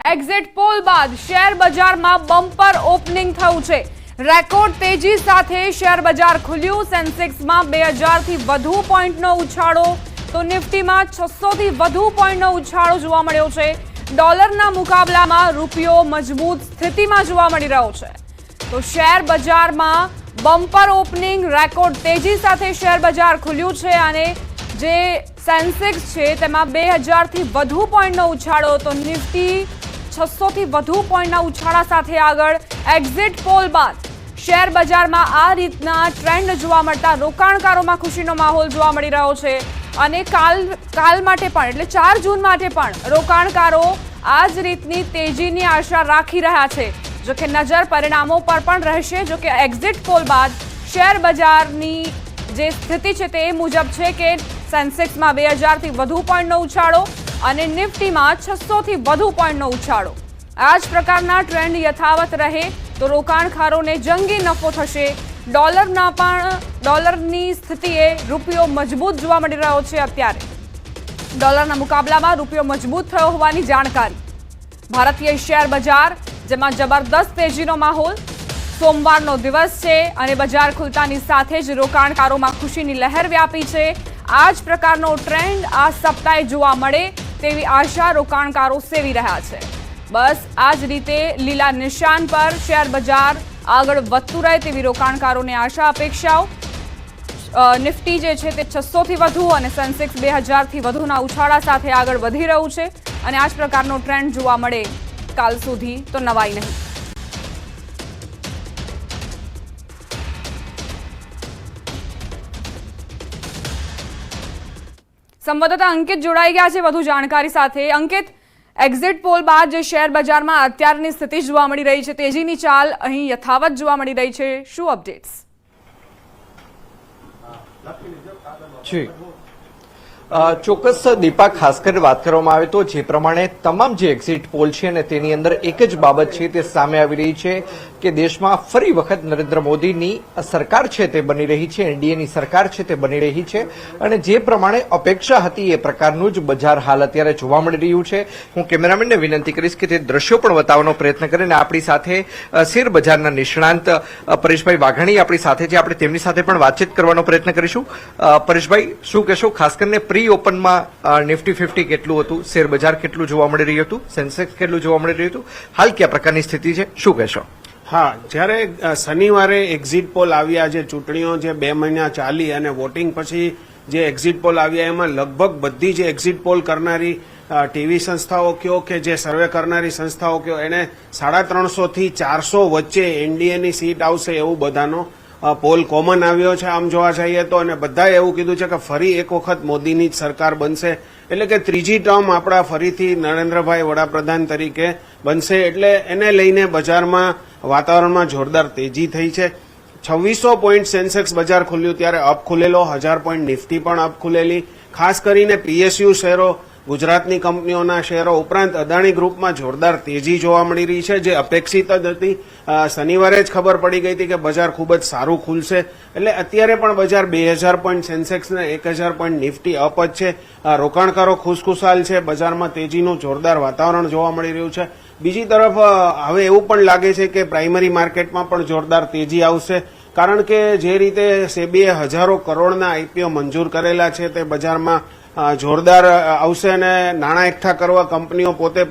Exit poll બાદ share બજારમાં bumper opening થયું છે। રેકોર્ડ તેજી સાથે શેર બજાર ખુલ્યું। સેન્સેક્સમાં 2000 થી વધુ પોઈન્ટનો ઉછાળો તો નિફ્ટીમાં 600 થી વધુ પોઈન્ટનો ઉછાળો જોવા મળ્યો છે। ડોલરના મુકાબલામાં રૂપિયો મજબૂત સ્થિતિમાં જોવા મળી રહ્યો છે। તો શેર બજારમાં બમ્પર ઓપનિંગ, રેકોર્ડ તેજી સાથે શેર બજાર ખુલ્યું છે અને જે સેન્સેક્સ છે તેમાં 2000 થી વધુ પોઈન્ટનો ઉછાળો તો નિફ્ટી 600 થી વધુ પોઈન્ટના ઉછાળા સાથે આગળ। એક્ઝિટ પોલ બાદ શેર બજારમાં આ રીતના ટ્રેન્ડ જોવા મળતા રોકાણકારોમાં ખુશીનો માહોલ જોવા મળી રહ્યો છે અને કાલ માટે પણ એટલે 4 જૂન માટે પણ રોકાણકારો આ જ રીતની તેજીની આશા રાખી રહ્યા છે। જો કે નજર પરિણામો પર પણ રહેશે। જો કે એક્ઝિટ પોલ બાદ શેર બજારની જે સ્થિતિ છે તે મુજબ છે કે સેન્સેક્સમાં 2000 થી વધુ પોઈન્ટનો ઉછાળો અને નિફ્ટીમાં 600 થી વધુ પોઈન્ટનો ઉછાળો। આ જ પ્રકારના ટ્રેન્ડ યથાવત રહે તો રોકાણકારોને જંગી નફો થશે। ડોલરની સ્થિતિએ રૂપિયો મજબૂત જોવા મળી રહ્યો છે। અત્યારે ડોલરના મુકાબલામાં રૂપિયો મજબૂત થયો હોવાની જાણકારી। ભારતીય શેર બજાર જેમાં જબરદસ્ત તેજીનો માહોલ। સોમવારનો દિવસ છે અને બજાર ખુલતાની સાથે જ રોકાણકારોમાં ખુશીની લહેર વ્યાપી છે। આ જ પ્રકારનો ટ્રેન્ડ આ સપ્તાહે જોવા મળે તેવી આશા રોકાણકારો સેવી રહ્યા છે। બસ આ જ રીતે લીલા નિશાન પર શેર બજાર આગળ વધતું રહે તેવી રોકાણકારોને આશા અપેક્ષાઓ। નિફ્ટી જે છે તે 600 થી વધુ અને સેન્સેક્સ 2000 થી વધુના ઉછાળા સાથે આગળ વધી રહ્યું છે અને આ જ પ્રકારનો ટ્રેન્ડ જોવા મળે કાલ સુધી તો નવાઈ નહીં। સંવાદદાતા અંકિત જોડાઈ ગયા છે વધુ જાણકારી સાથે। અંકિત, એક્ઝિટ પોલ બાદ જે શેર બજારમાં અત્યારની સ્થિતિ જોવા મળી રહી છે, તેજીની ચાલ અહીં યથાવત જોવા મળી રહી છે, શું અપડેટ્સ? જી ચોક્કસ દીપા, ખાસ કરીને વાત કરવામાં આવે તો જે પ્રમાણે તમામ જે એક્ઝિટ પોલ છે ને તેની અંદર એક જ બાબત છે તે સામે આવી રહી છે કે દેશમાં ફરી વખત નરેન્દ્ર મોદીની સરકાર છે તે બની રહી છે, એનડીએની સરકાર છે તે બની રહી છે અને જે પ્રમાણે અપેક્ષા હતી એ પ્રકારનું જ બજાર હાલ અત્યારે જોવા મળી રહ્યું છે। હું કેમેરામેનને વિનંતી કરીશ કે તે દ્રશ્યો પણ બતાવવાનો પ્રયત્ન કરે અને આપણી સાથે શેર બજારના નિષ્ણાંત પરેશભાઈ વાઘાણી આપણી સાથે છે, આપણે તેમની સાથે પણ વાતચીત કરવાનો પ્રયત્ન કરીશું। પરેશભાઈ, શું કહેશો? ખાસ કરીને પ્રી ઓપનમાં નિફ્ટી 50 કેટલું હતું, શેર બજાર કેટલું જોવા મળી રહ્યું હતું, સેન્સેક્સ કેટલું જોવા મળી રહ્યું હતું, હાલ કયા પ્રકારની સ્થિતિ છે, શું કહેશો? હા, જ્યારે શનિવારે એક્ઝિટ પોલ આવ્યા, જે ચૂંટણીઓ જે 2 મહિના ચાલી અને વોટિંગ પછી જે એક્ઝિટ પોલ આવ્યા એમાં લગભગ બધી જે એક્ઝિટ પોલ કરનારી ટીવી સંસ્થાઓ કયો કે જે સર્વે કરનારી સંસ્થાઓ કયો એને 350 થી 400 વચ્ચે એનડીએની સીટ આવશે એવું બધાનો પોલ કોમન આવ્યો છે આમ જોવા જઈએ તો। અને બધાએ એવું કીધું છે કે ફરી એક વખત મોદીની જ સરકાર બનશે, એટલે કે ત્રીજી ટર્મ આપણા ફરીથી નરેન્દ્રભાઈ વડાપ્રધાન તરીકે બનશે, એટલે એને લઈને બજારમાં વાતાવરણમાં જોરદાર તેજી થઈ છે। 2600 પોઈન્ટ સેન્સેક્સ બજાર ખુલ્યું ત્યારે અપ ખુલેલો, 1000 પોઈન્ટ નિફ્ટી પણ અપ ખુલેલી। ખાસ કરીને પીએસયુ શેરો, ગુજરાતની કંપનીઓના શેરો ઉપરાંત અદાણી ગ્રુપમાં જોરદાર તેજી જોવા મળી રહી છે, જે અપેક્ષિત જ હતી। શનિવારે જ ખબર પડી ગઈ હતી કે બજાર ખૂબ જ સારું ખુલશે, એટલે અત્યારે પણ બજાર 2000 પોઈન્ટ સેન્સેક્સ ને 1000 પોઈન્ટ નિફ્ટી અપ જ છે। રોકાણકારો ખુશખુશાલ છે, બજારમાં તેજીનું જોરદાર વાતાવરણ જોવા મળી રહ્યું છે। બીજી તરફ હવે એવું પણ લાગે છે કે પ્રાઇમરી માર્કેટમાં પણ જોરદાર તેજી આવશે, કારણ કે જે રીતે સેબીએ હજારો કરોડના આઈપીઓ મંજૂર કરેલા છે તે બજારમાં જોરદાર આવશે અને નાણાં એકઠા કરવા કંપનીઓ પોતે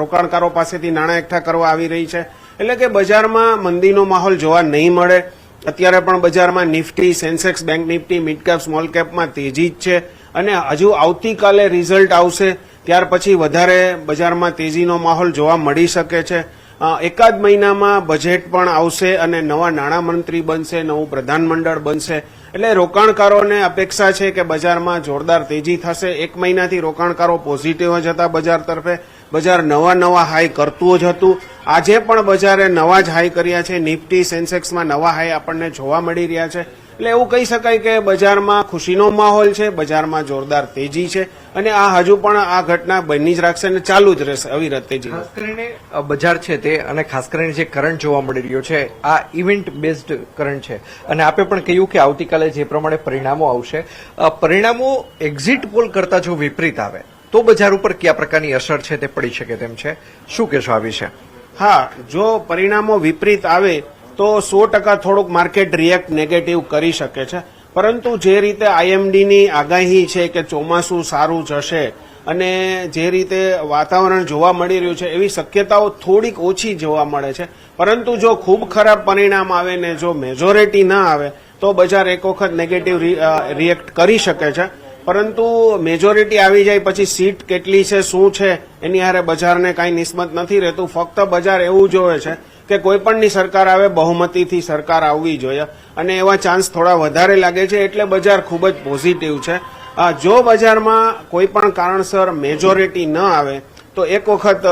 રોકાણકારો પાસેથી નાણાં એકઠા કરવા આવી રહી છે, એટલે કે બજારમાં મંદીનો માહોલ જોવા નહીં મળે। અત્યારે પણ બજારમાં Nifty, Sensex, bank Nifty, mid cap, small કેપમાં તેજી જ છે અને હજુ આવતીકાલે રિઝલ્ટ આવશે ત્યાર પછી વધારે બજારમાં તેજીનો માહોલ જોવા મળી શકે છે। એકાદ મહિનામાં બજેટ પણ આવશે અને નવા નાણામંત્રી બનશે, નવું પ્રધાનમંડળ બનશે, એટલે રોકાણકારોને અપેક્ષા છે કે બજારમાં જોરદાર તેજી થશે। 1 મહિનાથી રોકાણકારો પોઝિટિવ જ હતા બજાર તરફે, બજાર નવા હાઈ કરતું જ હતું। આજે પણ બજારે નવા જ હાઈ કર્યા છે, નિફ્ટી, સેન્સેક્સમાં નવા હાઈ આપણને જોવા મળી રહ્યા છે, એટલે એવું કહી શકાય કે બજારમાં ખુશીનો માહોલ છે, બજારમાં જોરદાર તેજી છે અને આ હજુ પણ આ ઘટના બની જ રાખશે અને ચાલુ જ રહેશે અવિરત તેજી। ખાસ કરીને બજાર છે તે અને ખાસ કરીને જે કરંટ જોવા મળી રહ્યો છે આ ઇવેન્ટ બેઝડ કરંટ છે અને આપે પણ કહ્યું કે આવતીકાલે જે પ્રમાણે પરિણામો આવશે, પરિણામો એક્ઝિટ પોલ કરતા જો વિપરીત આવે તો બજાર ઉપર કયા પ્રકારની અસર છે તે પડી શકે તેમ છે, શું કહેશો આ વિશે? હા, જો પરિણામો વિપરીત આવે તો 100% થોડુંક માર્કેટ રિએક્ટ નેગેટિવ કરી શકે છે, પરંતુ જે રીતે આઈએમડીની આગાહી છે કે ચોમાસું સારું જશે અને જે રીતે વાતાવરણ જોવા મળી રહ્યું છે એવી શક્યતાઓ થોડીક ઓછી જોવા મળે છે. પરંતુ જો ખૂબ ખરાબ પરિણામ આવે ને જો મેજોરિટી ના આવે તો બજાર એક વખત નેગેટિવ રિએક્ટ કરી શકે છે. પરંતુ મેજોરિટી આવી જાય પછી સીટ કેટલી છે શું છે એની હારે બજારને કાંઈ નિસ્બત નથી રહેતું. ફક્ત બજાર એવું જોવે છે કે કોઈ પણની સરકાર આવે બહુમતીથી સરકાર આવવી જોઈએ અને એવા ચાન્સ થોડા વધારે લાગે છે, એટલે બજાર ખૂબ જ પોઝિટિવ છે. જો બજારમાં કોઈ પણ કારણસર મેજોરિટી ન આવે તો એક વખત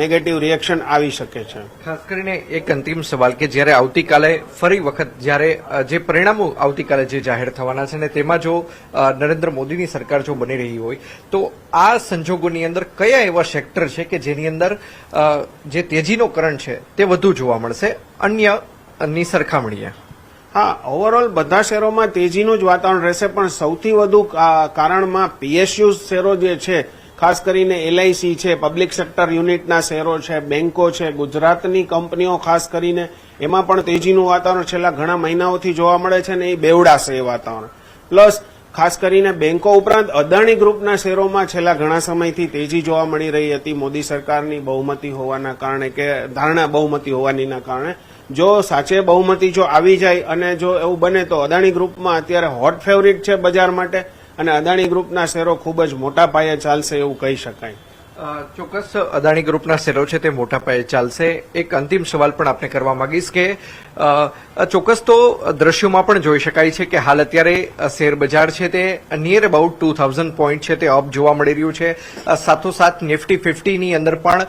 નેગેટિવ રિએક્શન આવી શકે છે. ખાસ કરીને એક અંતિમ સવાલ કે જ્યારે આવતીકાલે ફરી વખત જ્યારે જે પરિણામો આવતીકાલે જે જાહેર થવાના છે ને તેમાં જો નરેન્દ્ર મોદીની સરકાર જો બની રહી હોય તો આ સંજોગોની અંદર કયા એવા સેક્ટર છે કે જેની અંદર જે તેજીનો કરંટ છે તે વધુ જોવા મળશે અન્યની સરખામણીએ? હા, ઓવરઓલ બધા શેરોમાં તેજીનું જ વાતાવરણ રહેશે, પણ સૌથી વધુ કારણમાં પીએસયુ શેરો જે છે, ખાસ કરીને એલઆઈસી છે, પબ્લિક સેક્ટર યુનિટના શેરો છે, બેંકો છે, ગુજરાતની કંપનીઓ ખાસ કરીને એમાં પણ તેજીનું વાતાવરણ છેલ્લા ઘણા મહિનાઓથી જોવા મળે છે ને એ બેવડાશે એ વાતાવરણ. પ્લસ ખાસ કરીને બેંકો ઉપરાંત અદાણી ગ્રુપના શેરોમાં છેલ્લા ઘણા સમયથી તેજી જોવા મળી રહી હતી મોદી સરકારની બહુમતી હોવાના કારણે કે ધારણા બહુમતી હોવાનીના કારણે. જો સાચે બહુમતી જો આવી જાય અને જો એવું બને તો અદાણી ગ્રુપમાં અત્યારે હોટ ફેવરિટ છે બજાર માટે અને અદાણી ગ્રુપના શેરો ખૂબ જ મોટા પાયે ચાલશે એવું કહી શકાય. ચોક્કસ અદાણી ગ્રુપના શેરો છે તે મોટા પાયે ચાલશે. એક અંતિમ સવાલ પણ આપને કરવા માંગીશ કે ચોક્કસ તો દ્રશ્યોમાં પણ જોઈ શકાય છે કે હાલ અત્યારે શેર બજાર છે તે નિયર અબાઉટ 2000 પોઈન્ટ છે તે અપ જોવા મળી રહ્યું છે. સાથોસાથ નિફ્ટી 50 ની અંદર પણ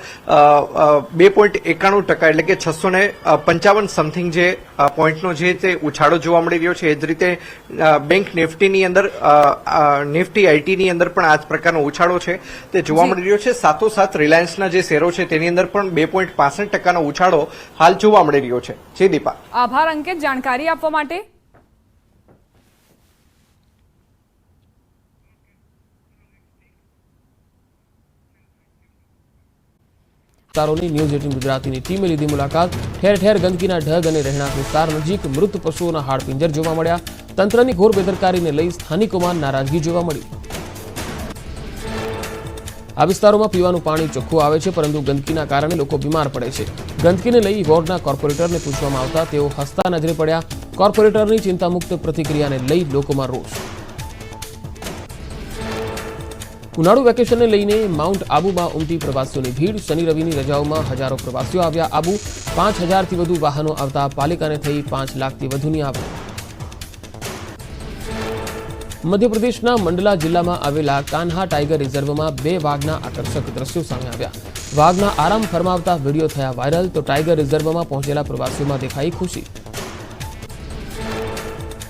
2.91% એટલે કે 655 સમથિંગ જે પોઈન્ટનો જે તે ઉછાળો જોવા મળી રહ્યો છે. એ જ રીતે બેંક નિફ્ટીની અંદર નિફ્ટી આઈટીની અંદર પણ આ જ પ્રકારનો ઉછાળો છે તે જોવા મળી રહ્યો છે. સાથોસાથ રિલાયન્સના જે શેરો છે તેની અંદર પણ 2.65% ઉછાળો હાલ જોવા મળી રહ્યો છે. જી દીપા. આભાર અંકિત જાણકારી આપવા માટે. વિસ્તારોની ન્યૂઝ 18 ગુજરાતીની ટીમે લીધી મુલાકાત. ઠેર ઠેર ગંદકીના ઢગ અને રહેણાંક વિસ્તાર નજીક મૃત પશુઓના હાડપિંજર જોવા મળ્યા. તંત્રની ઘોર બેદરકારીને લઈ સ્થાનિકોમાં નારાજગી જોવા મળી. આ વિસ્તારોમાં પીવાનું પાણી ચોખ્ખું આવે છે, પરંતુ ગંદકીના કારણે લોકો બીમાર પડે છે. ગંદકીને લઈ વોર્ડના કોર્પોરેટરને પૂછવામાં આવતા તેઓ હસતા નજરે પડ્યા. કોર્પોરેટરની ચિંતામુક્ત પ્રતિક્રિયાને લઈ લોકોમાં રોષ. ઉનાળુ વેકેશનને લઈને માઉન્ટ આબુમાં ઉમટી પ્રવાસીઓની ભીડ. શનિ રવિની રજાઓમાં હજારો પ્રવાસીઓ આવ્યા આબુ. 5000થી વધુ વાહનો આવતા પાલિકાને થઈ 5 લાખથી વધુની આવક. મધ્યપ્રદેશના મંડલા જિલ્લામાં આવેલા કાન્હા ટાઈગર રિઝર્વમાં 2 વાઘના આકર્ષક દ્રશ્યો સામે આવ્યા. વાઘના આરામ ફરમાવતા વિડીયો થયા વાયરલ, તો ટાઈગર રિઝર્વમાં પહોંચેલા પ્રવાસીઓમાં દેખાઈ ખુશી.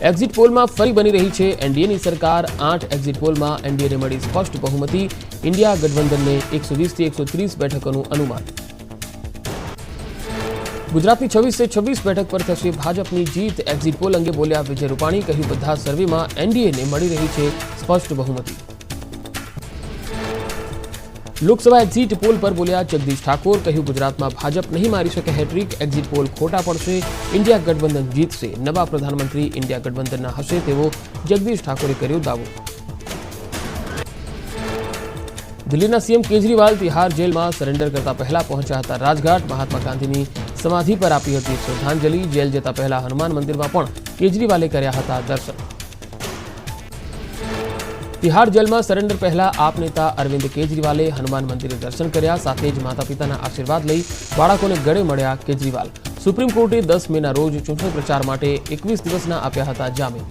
એક્ઝિટ પોલમાં ફરી બની રહી છે એનડીએની સરકાર. 8 એક્ઝિટ પોલમાં એનડીએને મળી સ્પષ્ટ બહુમતી. ઇન્ડિયા ગઠબંધનને 120થી 130 બેઠકોનું અનુમાન. ગુજરાતની 26 બેઠક પર થશે ભાજપની જીત. એક્ઝિટ પોલ અંગે બોલ્યા વિજય રૂપાણી. કહ્યું બધા સર્વેમાં એનડીએને મળી રહી છે સ્પષ્ટ બહુમતી. લોકસભા એક્ઝિટ પોલ પર બોલ્યા જગદીશ ઠાકોર. કહ્યું ગુજરાતમાં ભાજપ નહીં મારી શકે હેટ્રિક. એક્ઝિટ પોલ ખોટા પડશે. ઇન્ડિયા ગઠબંધન જીતશે. નવા પ્રધાનમંત્રી ઇન્ડિયા ગઠબંધનના હશે તેવો જગદીશ ઠાકોરે કર્યો દાવો. દિલ્હીના સીએમ કેજરીવાલ તિહાર જેલમાં સરેન્ડર કરતા પહેલા પહોંચ્યા હતા રાજઘાટ. મહાત્મા ગાંધીની સમાધિ પર આપી હતી શ્રદ્ધાંજલિ. જેલ જતા પહેલા હનુમાન મંદિરમાં પણ કેજરીવાલે કર્યા હતા દર્શન. તિહાર જેલમાં સરેન્ડર પહેલા આપ નેતા અરવિંદ કેજરીવાલે હનુમાન મંદિરે દર્શન કર્યા. સાથે જ માતા પિતાના આશીર્વાદ લઈ બાળકોને ગળે મળ્યા કેજરીવાલ. સુપ્રીમ કોર્ટે 10 મેના રોજ ચૂંટણી પ્રચાર માટે 21 દિવસના આપ્યા હતા જામીન.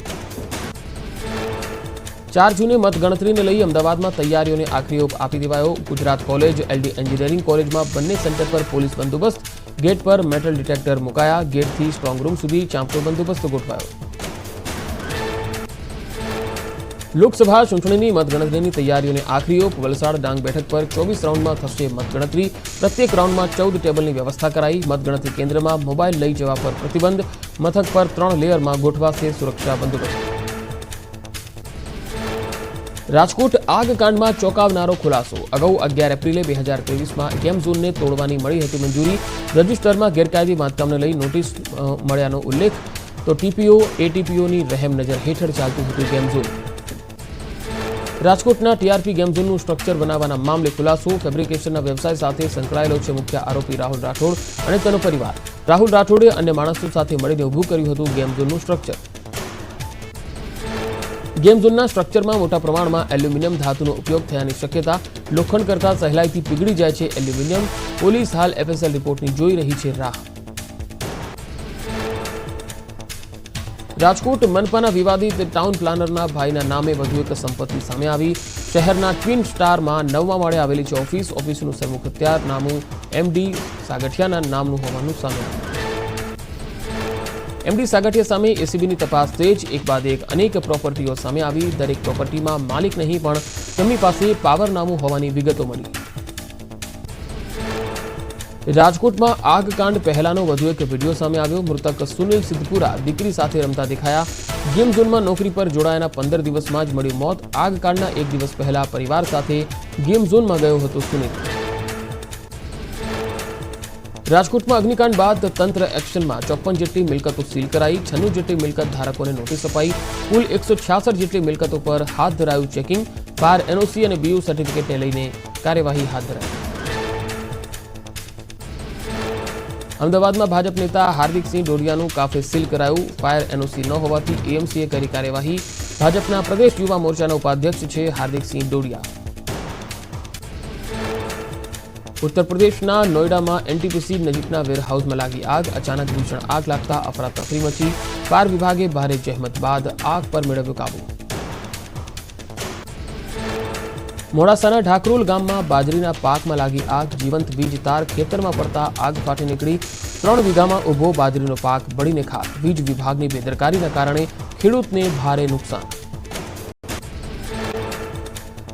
4 જૂને મતગણતરીને લઈ અમદાવાદમાં તૈયારીઓને આખરી ઓપ આપી દેવાયો. ગુજરાત કોલેજ, એલડી એન્જિનિયરિંગ કોલેજમાં બંને સેન્ટર પર પોલીસ બંદોબસ્ત. ગેટ પર મેટલ ડિટેક્ટર મુકાયા. ગેટથી સ્ટ્રોંગ રૂમ સુધી ચાંપતો બંદોબસ્ત ગોઠવાયો. લોકસભા ચૂંટણીની મતગણતરીની તૈયારીઓને આખરી ઓપ. વલસાડ ડાંગ બેઠક પર 24 રાઉન્ડમાં થશે મતગણતરી. પ્રત્યેક રાઉન્ડમાં 14 ટેબલની વ્યવસ્થા કરાઈ. મતગણતરી કેન્દ્રમાં મોબાઈલ લઈ જવા પર પ્રતિબંધ. મથક પર 3 લેયરમાં ગોઠવાશે સુરક્ષા બંદોબસ્ત. રાજકોટ આગકાંડમાં ચોંકાવનારો ખુલાસો. અગાઉ 11 એપ્રિલે 2023માં ગેમ ઝોનને તોડવાની મળી હતી મંજૂરી. રજિસ્ટરમાં ગેરકાયદે બાંધકામને લઈ નોટિસ મળ્યાનો ઉલ્લેખ. તો ટીપીઓ એટીપીઓની રહેમ નજર હેઠળ ચાલતું હતું ગેમ ઝોન. રાજકોટના ટીઆરપી ગેમ ઝોનનું સ્ટ્રક્ચર બનાવવાના મામલે ખુલાસો. ફેબ્રિકેશનના વ્યવસાય સાથે સંકળાયેલો છે મુખ્ય આરોપી રાહુલ રાઠોડ અને તેનો પરિવાર. રાહુલ રાઠોડે અન્ય માણસો સાથે મળીને ઊભું કર્યું હતું ગેમ ઝોનનું સ્ટ્રક્ચર. ગેમ ઝોનના સ્ટ્રક્ચરમાં મોટા પ્રમાણમાં એલ્યુમિનિયમ ધાતુનો ઉપયોગ થયાની શક્યતા. લોખંડ કરતાં સહેલાઈથી પીગળી જાય છે એલ્યુમિનિયમ. પોલીસ હાલ એફએસએલ રિપોર્ટની જોઈ રહી છે રાહ. રાજકોટ મનપાના વિવાદિત ટાઉન પ્લાનરના ભાઈના નામે વધુ એક સંપત્તિ સામે આવી. શહેરના ટ્વિન સ્ટારમાં 9મા માળે આવેલી છે ઓફિસ. ઓફિસનું સરમુખત્યાર નામું એમડી સાગઠિયાના નામનું હોવાનું સામે આવ્યું. એમડી સાગઠિયા સામે એસીબીની તપાસ તેજ. એક બાદ એક અનેક પ્રોપર્ટીઓ સામે આવી. દરેક પ્રોપર્ટીમાં માલિક નહીં પણ તેમની પાસે પાવર નામું હોવાની વિગતો મળી. રાજકોટમાં આગકાંડ પહેલાનો વધુ એક વિડીયો સામે આવ્યો. મૃતક સુનિલ સિદ્ધપુરા દીકરી સાથે રમતા દેખાયા. ગેમ ઝોનમાં નોકરી પર જોડાયાના 15 દિવસમાં જ મળ્યું મોત. આગકાંડના એક દિવસ પહેલા પરિવાર સાથે ગેમ ઝોનમાં ગયો હતો સુનિલ. રાજકોટમાં અગ્નિકાંડ બાદ તંત્ર એક્શનમાં. 54 જેટલી મિલકતો સીલ કરાઈ. 96 જેટલી મિલકત ધારકોને નોટિસ અપાઈ. કુલ 166 જેટલી મિલકતો પર હાથ ધરાયું ચેકિંગ. ફાયર એનઓસી અને બીયુ સર્ટિફિકેટને લઈને કાર્યવાહી હાથ ધરાઈ. અમદાવાદમાં ભાજપ નેતા હાર્દિકસિંહ ડોડિયાનું કાફે સીલ કરાયું. ફાયર એનઓસી ન હોવાથી એએમસીએ કરી કાર્યવાહી. ભાજપના પ્રદેશ યુવા મોરચાના ઉપાધ્યક્ષ છે હાર્દિકસિંહ ડોડિયા. ઉત્તર પ્રદેશના નોઈડામાં એનટીપીસી નજીકના વેરહાઉસમાં લાગી આગ. અચાનક ભીષણ આગ લાગતા અફરાતફરી મચી. ફાયર વિભાગે ભારે જહેમત બાદ આગ પર મેળવ્યો કાબુ. મોડાસાના ઢાકરોલ ગામમાં બાજરીના પાકમાં લાગી આગ. જીવંત વીજ તાર ખેતરમાં પડતા આગ ફાટી નીકળી. 3 વીઘામાં ઊભો બાજરીનો પાક બળીને ખાક. વીજ વિભાગની બેદરકારીના કારણે ખેડૂતને ભારે નુકસાન.